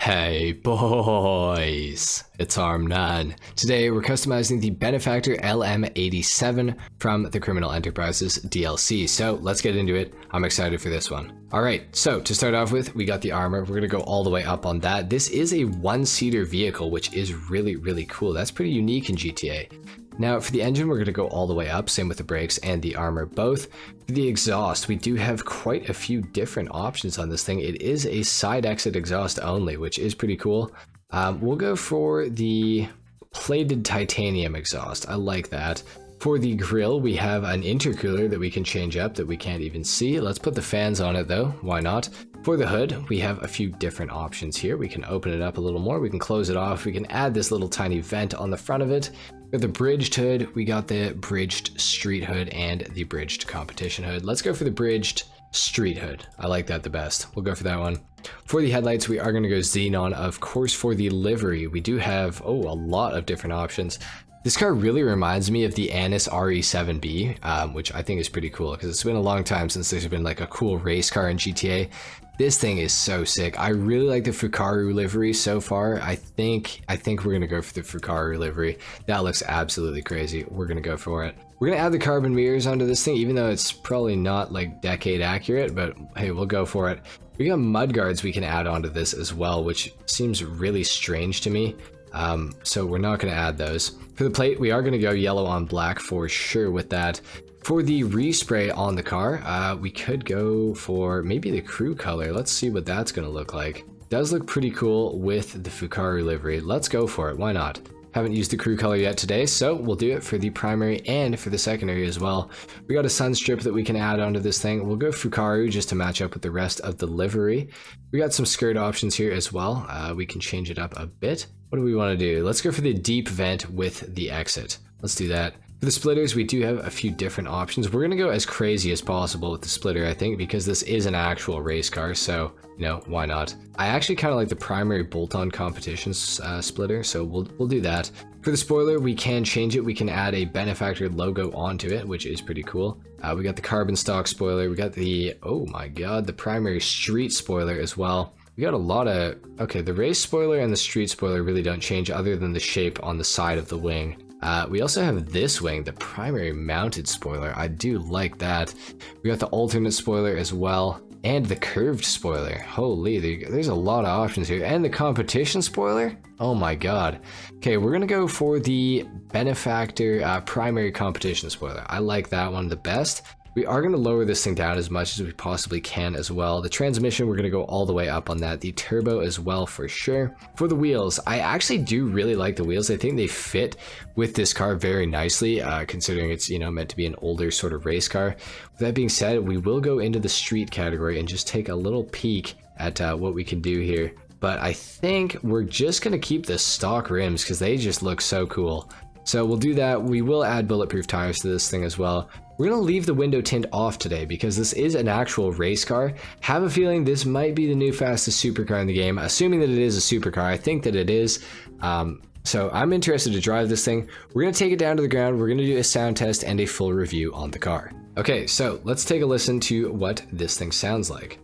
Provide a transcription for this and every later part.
Hey boys, it's HarmNone. Today we're customizing the Benefactor LM87 from the Criminal Enterprises DLC, so let's get into it. I'm excited for this one. Alright, so to start off with, we got the armor. We're going to go all the way up on that. This is a one-seater vehicle, which is really cool. That's pretty unique in GTA. Now for the engine, we're going to go all the way up, same with the brakes and the armor both. For the exhaust, we do have quite a few different options on this thing. It is a side exit exhaust only, which is pretty cool. We'll go for the plated titanium exhaust. I like that. For the grille, we have an intercooler that we can change up that we can't even see. Let's put the fans on it though, why not? For the hood, we have a few different options here. We can open it up a little more, we can close it off, we can add this little tiny vent on the front of it. We got the bridged hood, we got the bridged street hood, and the bridged competition hood. Let's go for the bridged street hood. I like that the best. We'll go for that one. For the headlights, we are going to go xenon. Of course, for the livery, we do have, a lot of different options. This car really reminds me of the Annis RE7B, which I think is pretty cool because it's been a long time since there's been like a cool race car in GTA. This thing is so sick. I really like the Fukaru livery so far. I think we're gonna go for the Fukaru livery. That looks absolutely crazy. We're gonna go for it. We're gonna add the carbon mirrors onto this thing, even though it's probably not like decade accurate, but hey, we'll go for it. We got mud guards we can add onto this as well, which seems really strange to me. So we're not gonna add those. For the plate, we are gonna go yellow on black for sure with that. For the respray on the car, we could go for maybe the crew color. Let's see what that's going to look like. Does look pretty cool with the Fukaru livery. Let's go for it. Why not? Haven't used the crew color yet today, so we'll do it for the primary and for the secondary as well. We got a sun strip that we can add onto this thing. We'll go Fukaru just to match up with the rest of the livery. We got some skirt options here as well. We can change it up a bit. What do we want to do? Let's go for the deep vent with the exit. Let's do that. For the splitters, we do have a few different options. We're going to go as crazy as possible with the splitter, I think, because this is an actual race car, so, why not? I actually kind of like the primary bolt-on competition splitter, so we'll do that. For the spoiler, we can change it. We can add a Benefactor logo onto it, which is pretty cool. We got the carbon stock spoiler. We got the, oh my god, the primary street spoiler as well. We got a lot of, okay, the race spoiler and the street spoiler really don't change other than the shape on the side of the wing. We also have this wing, the primary mounted spoiler. I do like that. We got the alternate spoiler as well, and the curved spoiler. Holy, there's a lot of options here. And the competition spoiler? Oh my god. Okay, we're gonna go for the Benefactor primary competition spoiler. I like that one the best. We are going to lower this thing down as much as we possibly can as well. The transmission, we're going to go all the way up on that. The turbo as well for sure. For the wheels, I actually do really like the wheels. I think they fit with this car very nicely, considering it's, meant to be an older sort of race car. With that being said, we will go into the street category and just take a little peek at what we can do here. But I think we're just going to keep the stock rims because they just look so cool. So we'll do that. We will add bulletproof tires to this thing as well. We're going to leave the window tint off today because this is an actual race car. Have a feeling this might be the new fastest supercar in the game. Assuming that it is a supercar, I think that it is. So I'm interested to drive this thing. We're going to take it down to the ground. We're going to do a sound test and a full review on the car. Okay, so let's take a listen to what this thing sounds like.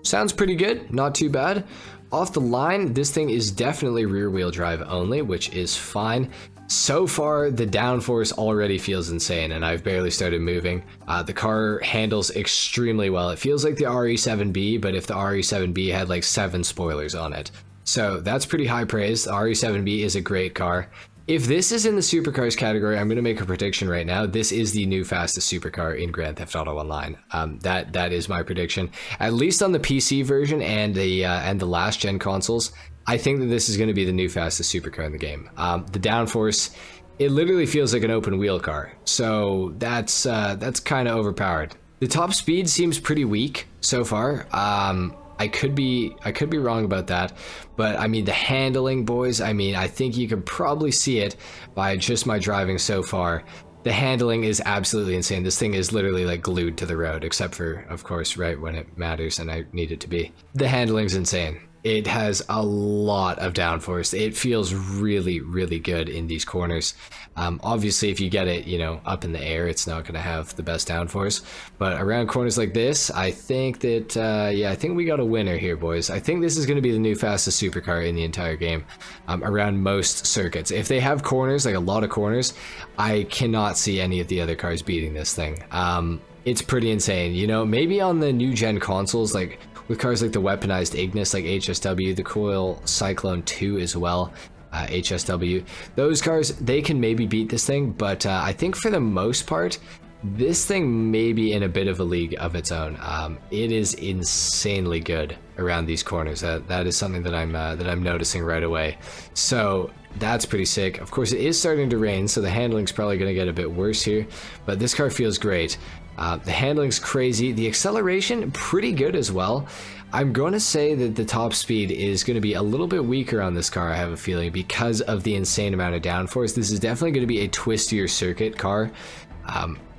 Sounds pretty good, not too bad. Off the line, this thing is definitely rear wheel drive only, which is fine. So far, the downforce already feels insane, and I've barely started moving. The car handles extremely well. It feels like the RE7B, but if the RE7B had like 7 spoilers on it. So that's pretty high praise. The RE7B is a great car. If this is in the supercars category, I'm going to make a prediction right now. This is the new fastest supercar in Grand Theft Auto Online. That is my prediction. At least on the PC version and the last gen consoles, I think that this is going to be the new fastest supercar in the game. The downforce, it literally feels like an open wheel car. So that's kind of overpowered. The top speed seems pretty weak so far. I could be wrong about that, but I mean the handling, boys, I think you can probably see it by just my driving so far. The handling is absolutely insane. This thing is literally like glued to the road, except for, of course, right when it matters and I need it to be. The handling's insane. It has a lot of downforce. It feels really, really good in these corners. Obviously, if you get it, you know, up in the air, it's not going to have the best downforce. But around corners like this, I think that, yeah, I think we got a winner here, boys. I think this is going to be the new fastest supercar in the entire game, around most circuits. If they have corners, like a lot of corners, I cannot see any of the other cars beating this thing. It's pretty insane, you know, maybe on the new gen consoles, like with cars like the weaponized Ignis, like HSW, the Coil Cyclone 2 as well, HSW, those cars, they can maybe beat this thing, but I think for the most part, this thing may be in a bit of a league of its own. It is insanely good around these corners. That is something that I'm noticing right away. So that's pretty sick. Of course, it is starting to rain, so the handling's probably going to get a bit worse here, but this car feels great. The handling's crazy. The acceleration, pretty good as well. I'm going to say that the top speed is going to be a little bit weaker on this car, I have a feeling, because of the insane amount of downforce. This is definitely going to be a twistier circuit car,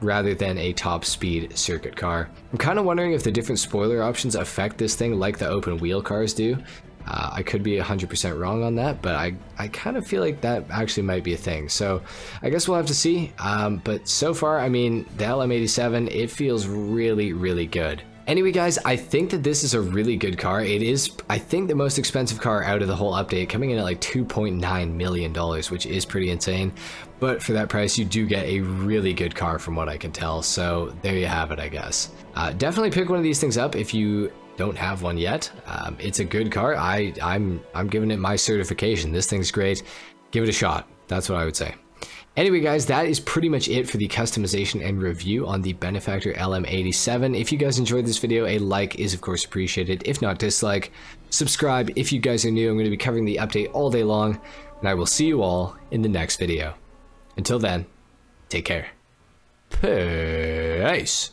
rather than a top speed circuit car. I'm kind of wondering if the different spoiler options affect this thing like the open wheel cars do. I could be 100% wrong on that, but I kind of feel like that actually might be a thing. So I guess we'll have to see. But so far, I mean, the LM87, it feels really, really good. Anyway, guys, I think that this is a really good car. It is, I think, the most expensive car out of the whole update, coming in at like $2.9 million, which is pretty insane. But for that price, you do get a really good car from what I can tell. So there you have it, I guess. Definitely pick one of these things up if you don't have one yet. It's a good car. I'm giving it my certification. This thing's great. Give it a shot. That's what I would say. Anyway, guys, that is pretty much it for the customization and review on the Benefactor LM87. If you guys enjoyed this video, a like is of course appreciated. If not, dislike. Subscribe if you guys are new. I'm going to be covering the update all day long, and I will see you all in the next video. Until then, take care. Peace.